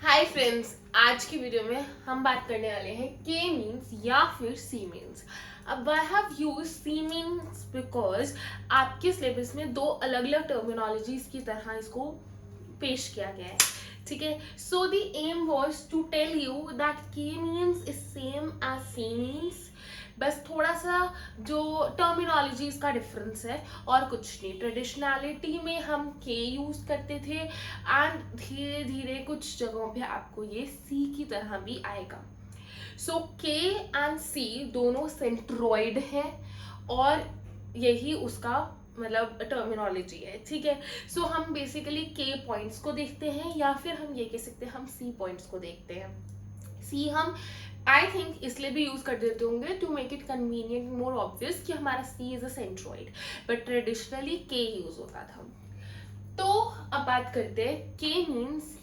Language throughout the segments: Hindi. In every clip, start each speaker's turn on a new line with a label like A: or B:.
A: हाय फ्रेंड्स, आज की वीडियो में हम बात करने वाले हैं के मीन्स या फिर सी मीन्स। अब I have use C means because आपके सिलेबस में दो अलग अलग टर्मिनोलॉजीज की तरह इसको पेश किया गया है। ठीक है, so the aim was to tell you that K means is same as C means, बस थोड़ा सा जो टर्मिनोलॉजीज का डिफरेंस है और कुछ नहीं। ट्रेडिशनैलिटी में हम के यूज करते थे एंड धीरे धीरे कुछ जगहों पे आपको ये सी की तरह भी आएगा। सो के एंड सी दोनों सेंट्रॉइड हैं और यही उसका मतलब टर्मिनोलॉजी है। ठीक है, सो हम बेसिकली के पॉइंट्स को देखते हैं या फिर हम ये कह सकते हैं हम सी पॉइंट्स को देखते हैं। सी हम आई थिंक इसलिए भी यूज कर देते होंगे to make it convenient more obvious कि हमारा C is a centroid, but traditionally K use होता था। तो अब बात करते हैं के मीन्स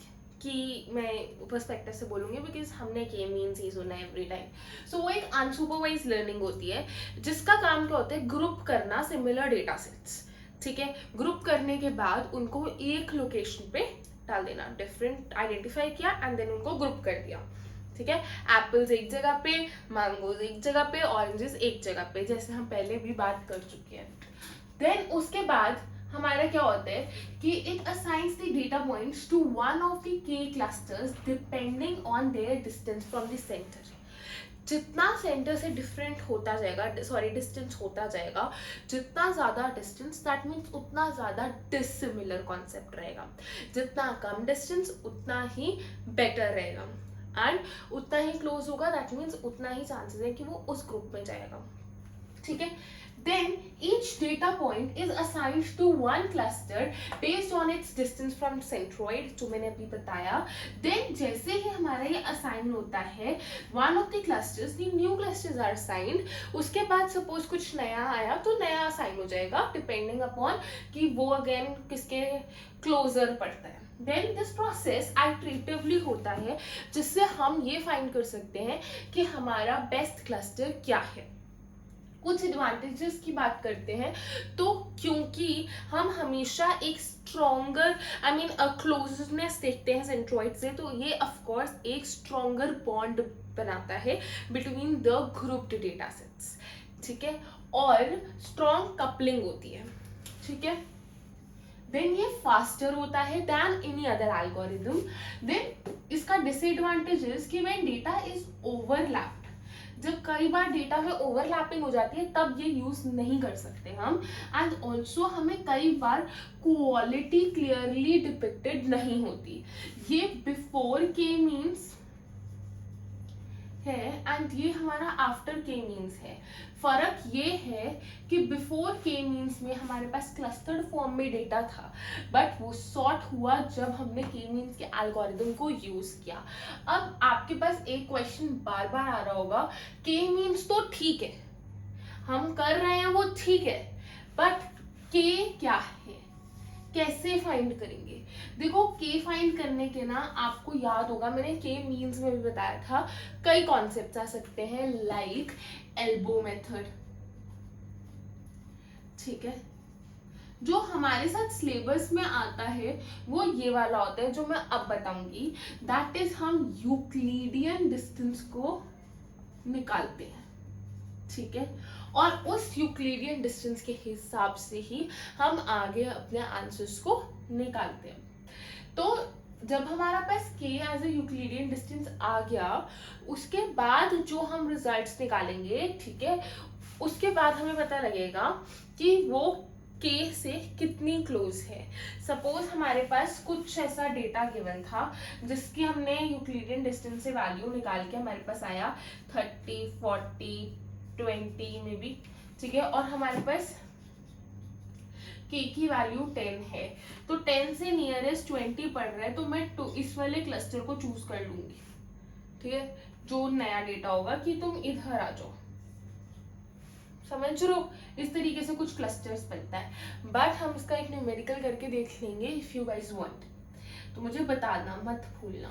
A: कि मैं पर्सपेक्टिव से बोलूंगी बिकॉज हमने के मीन्स ही सुना है एवरी टाइम। सो वो एक अनसुपरवाइज लर्निंग होती है जिसका काम क्या होता है, ग्रुप करना सिमिलर डेटा सेट्स। ठीक है, ग्रुप करने के बाद उनको एक लोकेशन पे डाल देना, डिफरेंट आइडेंटिफाई किया एंड देन उनको ग्रुप कर दिया। ठीक है, एप्पल्स एक जगह पे, मैंगोज एक जगह पे, ऑरेंजेस एक जगह पे, जैसे हम पहले भी बात कर चुके हैं। देन उसके बाद हमारा क्या होता है कि it assigns the data points to one of the K clusters depending on their distance from the centre. जितना सेंटर से डिफरेंट होता जाएगा, डिस्टेंस होता जाएगा, जितना ज्यादा डिस्टेंस दैट मीन्स उतना ज्यादा डिसिमिलर कॉन्सेप्ट रहेगा। जितना कम डिस्टेंस उतना ही बेटर रहेगा एंड उतना ही क्लोज होगा, दैट मीन्स उतना ही चांसेस है कि वो उस ग्रुप में जाएगा। ठीक है, then each data point is assigned to one cluster based on its distance from centroid, जो मैंने अभी बताया। then जैसे ही हमारा ये assign होता है one of the clusters, the new clusters are assigned। उसके बाद suppose कुछ नया आया तो नया assign हो जाएगा depending upon कि वो again किसके closer पड़ता है। देन दिस प्रोसेस आइटरेटिवली होता है जिससे हम ये फाइंड कर सकते हैं कि हमारा बेस्ट क्लस्टर क्या है। कुछ एडवांटेजेस की बात करते हैं तो क्योंकि हम हमेशा एक स्ट्रॉन्गर क्लोजनेस देखते हैं सेंट्रॉइड से, तो ये ऑफ कोर्स एक स्ट्रॉन्गर बॉन्ड बनाता है between the grouped data sets. ठीक है, और स्ट्रॉन्ग कपलिंग होती है। ठीक है, देन ये फास्टर होता है than any other algorithm. Then इसका डिसएडवांटेजेस कि व्हेन डेटा इज ओवरलैप्ड, जब कई बार डेटा में ओवरलैपिंग हो जाती है तब ये यूज नहीं कर सकते हम। एंड ऑल्सो हमें कई बार क्वालिटी क्लियरली डिपिक्टेड नहीं होती। ये बिफोर के मीन्स है एंड ये हमारा आफ्टर के मीन्स है। फर्क ये है कि बिफोर के मीन्स में हमारे पास क्लस्टर्ड फॉर्म में डेटा था, बट वो सॉर्ट हुआ जब हमने के मीन्स के एल्गोरिदम को यूज किया। अब आपके पास एक क्वेश्चन बार बार आ रहा होगा, के मीन्स तो ठीक है, हम कर रहे हैं वो ठीक है, बट के क्या है, कैसे फाइंड करेंगे? देखो, के फाइंड करने के ना आपको याद होगा मैंने के मीन्स में भी बताया था कई कॉन्सेप्ट्स आ सकते हैं लाइक एल्बो मेथड। ठीक है, जो हमारे साथ सिलेबस में आता है वो ये वाला होता है जो मैं अब बताऊंगी, दैट इज हम यूक्लिडियन डिस्टेंस को निकालते हैं। ठीक है, और उस यूक्लिडियन डिस्टेंस के हिसाब से ही हम आगे अपने आंसर्स को निकालते हैं। तो जब हमारा पास के एज ए यूक्लिडियन डिस्टेंस आ गया, उसके बाद जो हम रिजल्ट्स निकालेंगे, ठीक है, उसके बाद हमें पता लगेगा कि वो के से कितनी क्लोज है। सपोज हमारे पास कुछ ऐसा डेटा गिवन था जिसकी हमने यूक्लिडियन डिस्टेंस से वैल्यू निकाल के हमारे पास आया 30, 40, 20 में भी। ठीक है, और हमारे पास के की वैल्यू 10 है, तो 10 से नियरेस्ट 20 पड़ रहा है, तो मैं इस वाले क्लस्टर को चूज कर लूंगी। ठीक है, जो नया डेटा होगा कि तुम इधर आ जाओ, समझ रहे हो? इस तरीके से कुछ क्लस्टर्स बनता है, बट हम इसका एक न्यूमेरिकल करके देख लेंगे इफ यू गाइस वांट। तो मुझे बताना मत भूलना।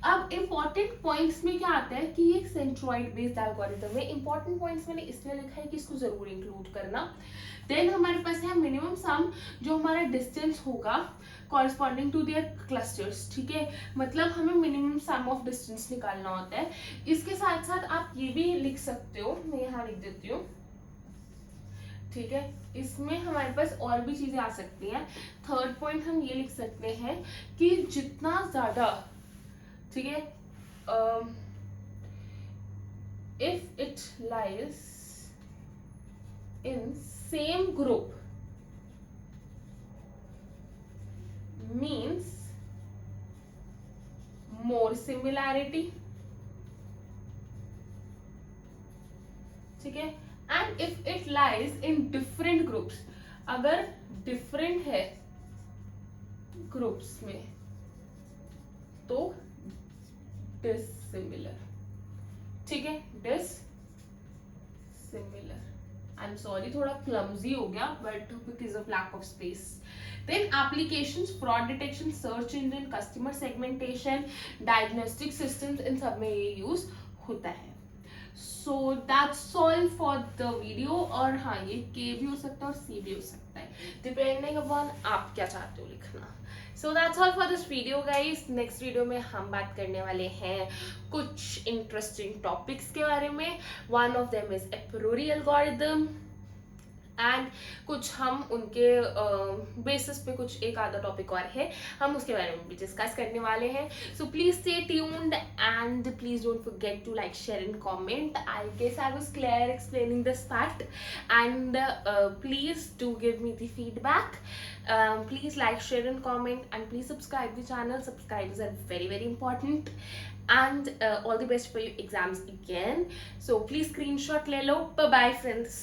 A: अब इम्पॉर्टेंट पॉइंट्स में क्या आता है कि ये एक सेंट्रॉइड बेस्ड एल्गोरिथम है। इंपॉर्टेंट पॉइंट्स मैंने इसलिए लिखा है कि इसको जरूर इंक्लूड करना। देन हमारे पास है मिनिमम सम, जो हमारा डिस्टेंस होगा कॉरस्पॉन्डिंग टू देयर क्लस्टर्स, ठीक है, मतलब हमें मिनिमम सम ऑफ डिस्टेंस निकालना होता है। इसके साथ साथ आप ये भी लिख सकते हो, मैं यहाँ लिख देती हूँ, ठीक है, इसमें हमारे पास और भी चीजें आ सकती हैं। थर्ड पॉइंट हम ये लिख सकते हैं कि जितना ज्यादा, ठीक है, if it lies in same group means more similarity, ठीक है, and if it lies in different groups, अगर डिफरेंट है ग्रुप्स में तो डिसिमिलर, ठीक है, डिसिमिलर। आई एम सॉरी, थोड़ा क्लमजी हो गया but because of lack of space. Then applications, fraud detection, search engine, customer segmentation, diagnostic systems, इन सब में ये यूज होता है। So that's all for the video. और हाँ, ये के भी हो सकता है और सी भी हो सकता है, डिपेंडिंग अपॉन आप क्या चाहते हो लिखना। सो that's all for this video guys. Next video में हम बात करने वाले हैं कुछ इंटरेस्टिंग टॉपिक्स के बारे में। One of them is apriori algorithm and कुछ हम उनके बेसिस पे कुछ एक आधा टॉपिक और है, हम उसके बारे में भी डिस्कस करने वाले हैं। So please stay tuned and please don't forget to like, share and comment. I guess I was clear explaining this fact and please do give me the feedback. Please like, share and comment and please subscribe the channel. Subscribers are very very important and all the best for your exams again. So please screenshot le lo. Bye bye friends.